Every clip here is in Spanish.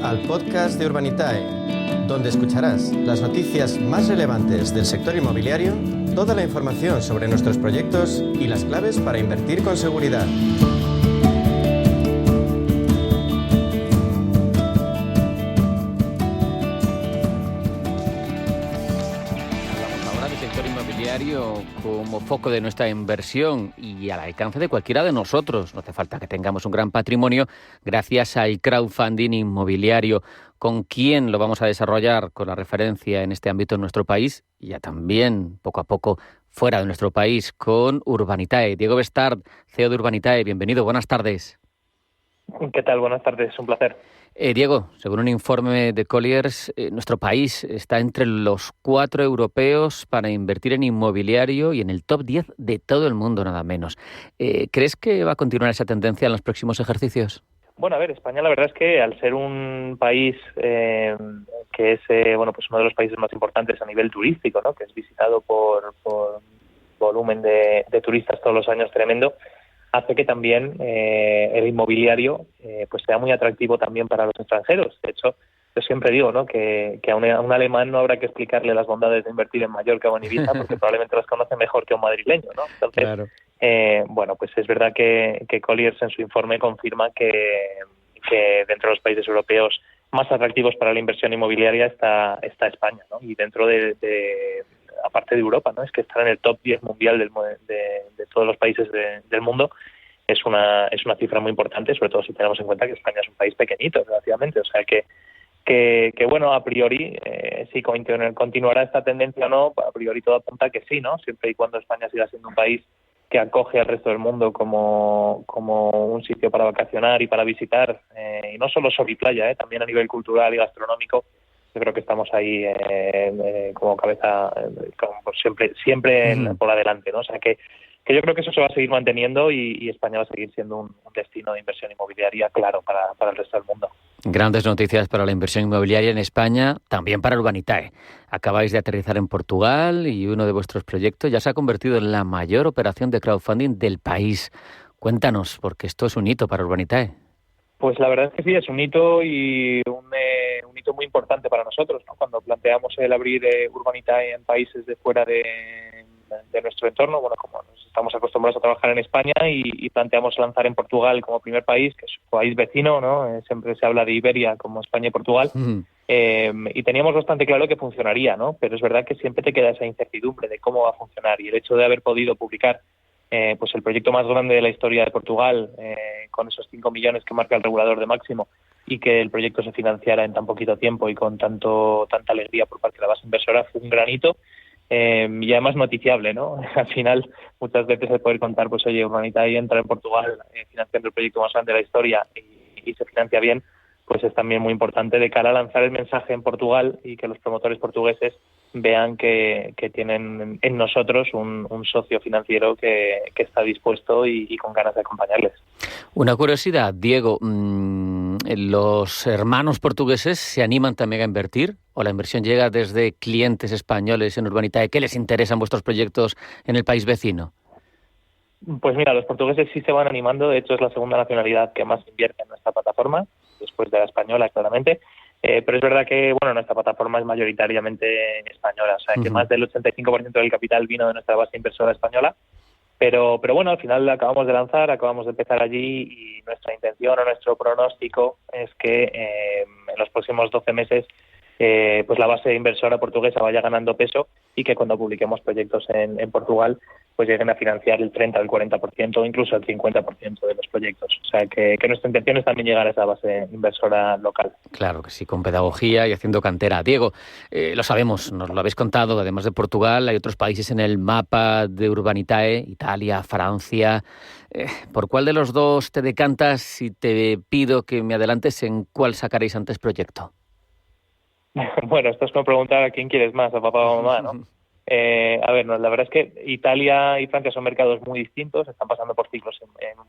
al podcast de Urbanitae, donde escucharás las noticias más relevantes del sector inmobiliario, toda la información sobre nuestros proyectos y las claves para invertir con seguridad. Como foco de nuestra inversión y al alcance de cualquiera de nosotros. No hace falta que tengamos un gran patrimonio gracias al crowdfunding inmobiliario. ¿Con quién lo vamos a desarrollar? Con la referencia en este ámbito en nuestro país y ya también, poco a poco, fuera de nuestro país, con Urbanitae. Diego Bestard, CEO de Urbanitae, bienvenido, buenas tardes. ¿Qué tal? Buenas tardes, un placer. Diego, según un informe de Colliers, nuestro país está entre los 4 europeos para invertir en inmobiliario y en el top 10 de todo el mundo, nada menos. ¿Crees que va a continuar esa tendencia en los próximos ejercicios? Bueno, a ver, España la verdad es que al ser un país que es pues uno de los países más importantes a nivel turístico, ¿no? Que es visitado por volumen de turistas todos los años tremendo, hace que también el inmobiliario pues sea muy atractivo también para los extranjeros. De hecho, yo siempre digo, ¿no? que a un alemán no habrá que explicarle las bondades de invertir en Mallorca o en Ibiza porque probablemente las conoce mejor que un madrileño, ¿no? Entonces, claro. Pues es verdad que Colliers en su informe confirma que dentro de los países europeos más atractivos para la inversión inmobiliaria está España, ¿no? Y dentro de aparte de Europa, ¿no? Es que estar en el top 10 mundial de todos los países del mundo es una cifra muy importante, sobre todo si tenemos en cuenta que España es un país pequeñito relativamente, o sea que bueno, a priori, si continuará esta tendencia o no, a priori todo apunta que sí, ¿no? Siempre y cuando España siga siendo un país que acoge al resto del mundo como un sitio para vacacionar y para visitar, y no solo sol y playa, también a nivel cultural y gastronómico. Yo creo que estamos ahí como cabeza, como siempre por adelante, ¿no? O sea que yo creo que eso se va a seguir manteniendo y España va a seguir siendo un destino de inversión inmobiliaria claro para el resto del mundo. Grandes noticias para la inversión inmobiliaria en España, también para Urbanitae. Acabáis de aterrizar en Portugal y uno de vuestros proyectos ya se ha convertido en la mayor operación de crowdfunding del país. Cuéntanos, porque esto es un hito para Urbanitae. Pues la verdad es que sí, es un hito y un hito muy importante para nosotros, ¿no? Cuando planteamos el abrir Urbanitae en países de fuera de nuestro entorno, bueno, como nos estamos acostumbrados a trabajar en España y planteamos lanzar en Portugal como primer país, que es un país vecino, ¿no? Siempre se habla de Iberia como España y Portugal, y teníamos bastante claro que funcionaría, ¿no? Pero es verdad que siempre te queda esa incertidumbre de cómo va a funcionar y el hecho de haber podido publicar pues el proyecto más grande de la historia de Portugal, con esos 5 millones que marca el regulador de máximo y que el proyecto se financiara en tan poquito tiempo y con tanta alegría por parte de la base inversora, fue un gran hito y además noticiable, ¿no? Al final, muchas veces el poder contar, pues oye, Urbanitae entra en Portugal financiando el proyecto más grande de la historia y se financia bien, pues es también muy importante de cara a lanzar el mensaje en Portugal y que los promotores portugueses vean que tienen en nosotros un socio financiero que está dispuesto y con ganas de acompañarles. Una curiosidad, Diego, ¿los hermanos portugueses se animan también a invertir? ¿O la inversión llega desde clientes españoles en Urbanitae? ¿Qué les interesan vuestros proyectos en el país vecino? Pues mira, los portugueses sí se van animando, de hecho es la segunda nacionalidad que más invierte en nuestra plataforma, después de la española, claramente. Pero es verdad que nuestra plataforma es mayoritariamente española, o sea que más del 85% del capital vino de nuestra base inversora española, pero bueno, al final acabamos de lanzar, acabamos de empezar allí y nuestra intención o nuestro pronóstico es que en los próximos 12 meses pues la base inversora portuguesa vaya ganando peso y que cuando publiquemos proyectos en Portugal pues lleguen a financiar el 30, el 40% o incluso el 50% de los proyectos. O sea que nuestra intención es también llegar a esa base inversora local. Claro que sí, con pedagogía y haciendo cantera. Diego, lo sabemos, nos lo habéis contado, además de Portugal hay otros países en el mapa de Urbanitae, Italia, Francia. ¿Por cuál de los dos te decantas y te pido que me adelantes en cuál sacaréis antes proyecto? Bueno, esto es como preguntar a quién quieres más, a papá o a mamá, ¿no? La verdad es que Italia y Francia son mercados muy distintos, están pasando por ciclos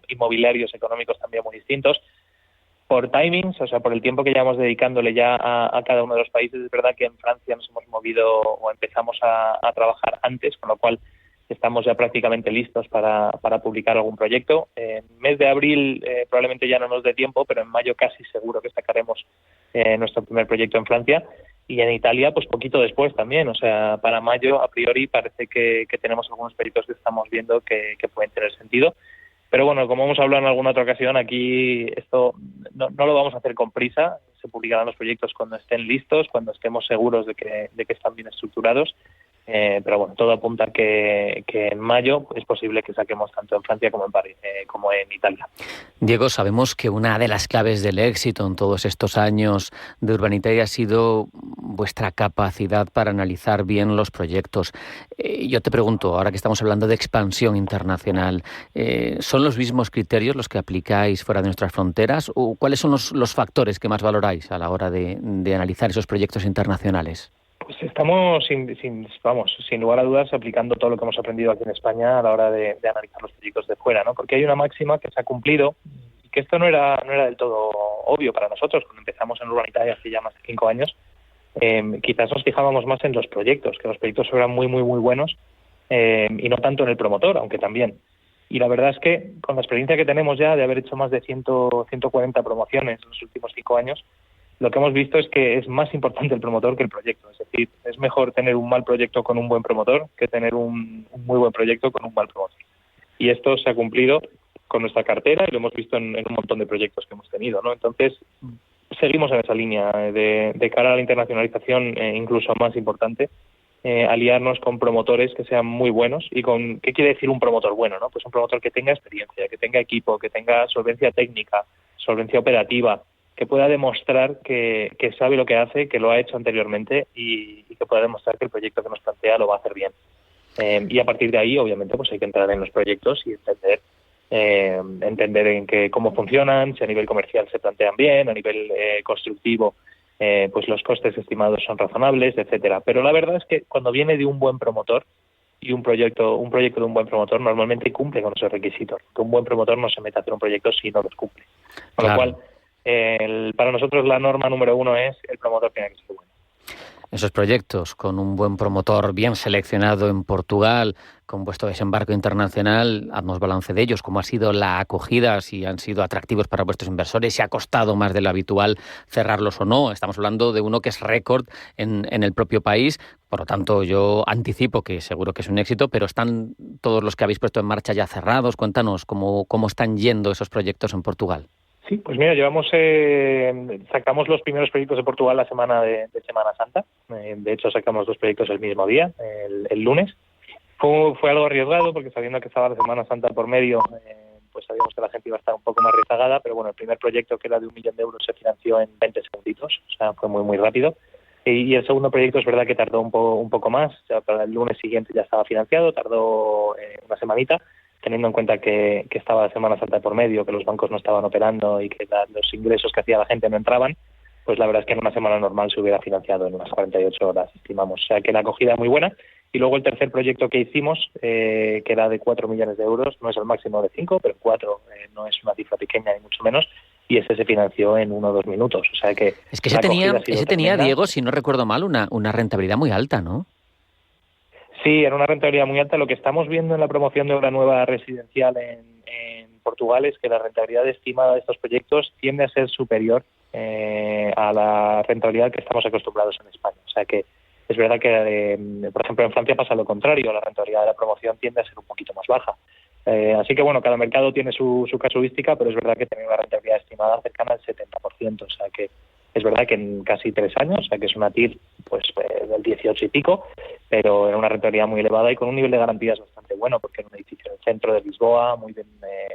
inmobiliarios, económicos también muy distintos. Por timings, o sea, por el tiempo que llevamos dedicándole ya a cada uno de los países, es verdad que en Francia nos hemos movido o empezamos a trabajar antes, con lo cual estamos ya prácticamente listos para publicar algún proyecto. En el mes de abril probablemente ya no nos dé tiempo, pero en mayo casi seguro que sacaremos nuestro primer proyecto en Francia, y en Italia pues poquito después también. O sea, para mayo a priori parece que tenemos algunos proyectos que estamos viendo que pueden tener sentido. Pero bueno, como hemos hablado en alguna otra ocasión, aquí esto no lo vamos a hacer con prisa. Se publicarán los proyectos cuando estén listos, cuando estemos seguros de que están bien estructurados. Pero bueno, todo apunta que en mayo es posible que saquemos tanto en Francia como en París, como en Italia. Diego, sabemos que una de las claves del éxito en todos estos años de Urbanitae ha sido vuestra capacidad para analizar bien los proyectos. Yo te pregunto, ahora que estamos hablando de expansión internacional, ¿son los mismos criterios los que aplicáis fuera de nuestras fronteras? ¿O cuáles son los factores que más valoráis a la hora de analizar esos proyectos internacionales? Pues estamos, sin lugar a dudas, aplicando todo lo que hemos aprendido aquí en España a la hora de analizar los proyectos de fuera, ¿no? Porque hay una máxima que se ha cumplido y que esto no era del todo obvio para nosotros. Cuando empezamos en Urbanitae hace ya más de 5 años, quizás nos fijábamos más en los proyectos, que los proyectos eran muy, muy, muy buenos, y no tanto en el promotor, aunque también. Y la verdad es que con la experiencia que tenemos ya de haber hecho más de 140 promociones en los últimos 5 años, lo que hemos visto es que es más importante el promotor que el proyecto. Es decir, es mejor tener un mal proyecto con un buen promotor que tener un muy buen proyecto con un mal promotor. Y esto se ha cumplido con nuestra cartera y lo hemos visto en un montón de proyectos que hemos tenido, ¿no? Entonces, seguimos en esa línea de cara a la internacionalización, incluso más importante, aliarnos con promotores que sean muy buenos. ¿Y qué quiere decir un promotor bueno, no? Pues un promotor que tenga experiencia, que tenga equipo, que tenga solvencia técnica, solvencia operativa, que pueda demostrar que sabe lo que hace, que lo ha hecho anteriormente y que pueda demostrar que el proyecto que nos plantea lo va a hacer bien. Y a partir de ahí, obviamente, pues hay que entrar en los proyectos y entender en cómo funcionan, si a nivel comercial se plantean bien, a nivel constructivo, pues los costes estimados son razonables, etcétera. Pero la verdad es que cuando viene de un buen promotor y un proyecto de un buen promotor normalmente cumple con esos requisitos. Que un buen promotor no se mete a hacer un proyecto si no los cumple. Con lo cual, para nosotros la norma número 1 es el promotor tiene que ser bueno. Esos proyectos con un buen promotor bien seleccionado en Portugal, con vuestro desembarco internacional, haznos balance de ellos, cómo ha sido la acogida, si han sido atractivos para vuestros inversores, si ha costado más de lo habitual cerrarlos o no. Estamos hablando de uno que es récord en el propio país, por lo tanto yo anticipo que seguro que es un éxito, pero ¿están todos los que habéis puesto en marcha ya cerrados? Cuéntanos cómo están yendo esos proyectos en Portugal. Sí, pues mira, sacamos los primeros proyectos de Portugal la semana de Semana Santa. De hecho, sacamos 2 proyectos el mismo día, el lunes. Fue algo arriesgado porque sabiendo que estaba la Semana Santa por medio, pues sabíamos que la gente iba a estar un poco más rezagada, pero bueno, el primer proyecto, que era de 1 millón de euros, se financió en 20 segunditos, o sea, fue muy, muy rápido. Y el segundo proyecto es verdad que tardó un poco más, o sea, para el lunes siguiente ya estaba financiado, tardó una semanita, teniendo en cuenta que estaba la Semana Santa por medio, que los bancos no estaban operando y que los ingresos que hacía la gente no entraban, pues la verdad es que en una semana normal se hubiera financiado en unas 48 horas, estimamos. O sea que la acogida muy buena. Y luego el tercer proyecto que hicimos, que era de 4 millones de euros, no es el máximo de 5, pero 4 no es una cifra pequeña ni mucho menos, y ese se financió en 1 o 2 minutos. O sea que es que ese tenía, Diego, si no recuerdo mal, una rentabilidad muy alta, ¿no? Sí, era una rentabilidad muy alta. Lo que estamos viendo en la promoción de obra nueva residencial en Portugal es que la rentabilidad estimada de estos proyectos tiende a ser superior a la rentabilidad que estamos acostumbrados en España. O sea que es verdad que, por ejemplo, en Francia pasa lo contrario. La rentabilidad de la promoción tiende a ser un poquito más baja. Así que, bueno, cada mercado tiene su casuística, pero es verdad que tiene una rentabilidad estimada cercana al 70%. O sea que es verdad que en casi 3 años, o sea que es una TIR pues del 18 y pico, pero en una rentabilidad muy elevada y con un nivel de garantías bastante bueno, porque en un edificio en el centro de Lisboa, muy bien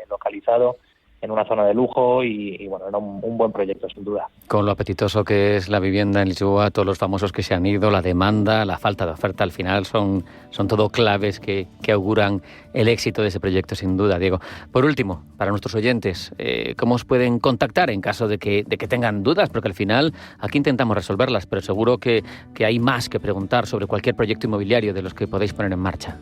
localizado, en una zona de lujo y bueno, era un buen proyecto, sin duda. Con lo apetitoso que es la vivienda en Lisboa, todos los famosos que se han ido, la demanda, la falta de oferta, al final son todo claves que auguran el éxito de ese proyecto, sin duda, Diego. Por último, para nuestros oyentes, ¿cómo os pueden contactar en caso de que tengan dudas? Porque al final aquí intentamos resolverlas, pero seguro que hay más que preguntar sobre cualquier proyecto inmobiliario de los que podéis poner en marcha.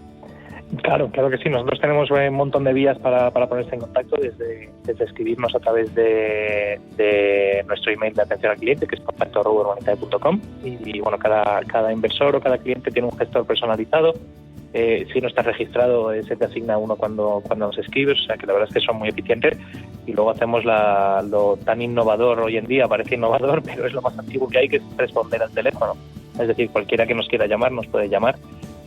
Claro que sí. Nosotros tenemos un montón de vías para ponerse en contacto, desde escribirnos a través de nuestro email de atención al cliente, que es contacto@urbanitae.com, y bueno, cada inversor o cada cliente tiene un gestor personalizado si no estás registrado, se te asigna uno cuando nos escribes, o sea que la verdad es que son muy eficientes. Y luego hacemos lo tan innovador hoy en día, parece innovador, pero es lo más antiguo que hay, que es responder al teléfono. Es decir, cualquiera que nos quiera llamar nos puede llamar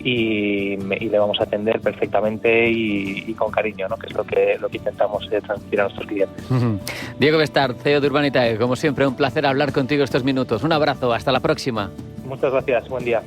y le vamos a atender perfectamente y con cariño, ¿no? Que es lo que intentamos transmitir a nuestros clientes. Diego Bestart, CEO de Urbanitae, como siempre, un placer hablar contigo estos minutos. Un abrazo, hasta la próxima. Muchas gracias, buen día.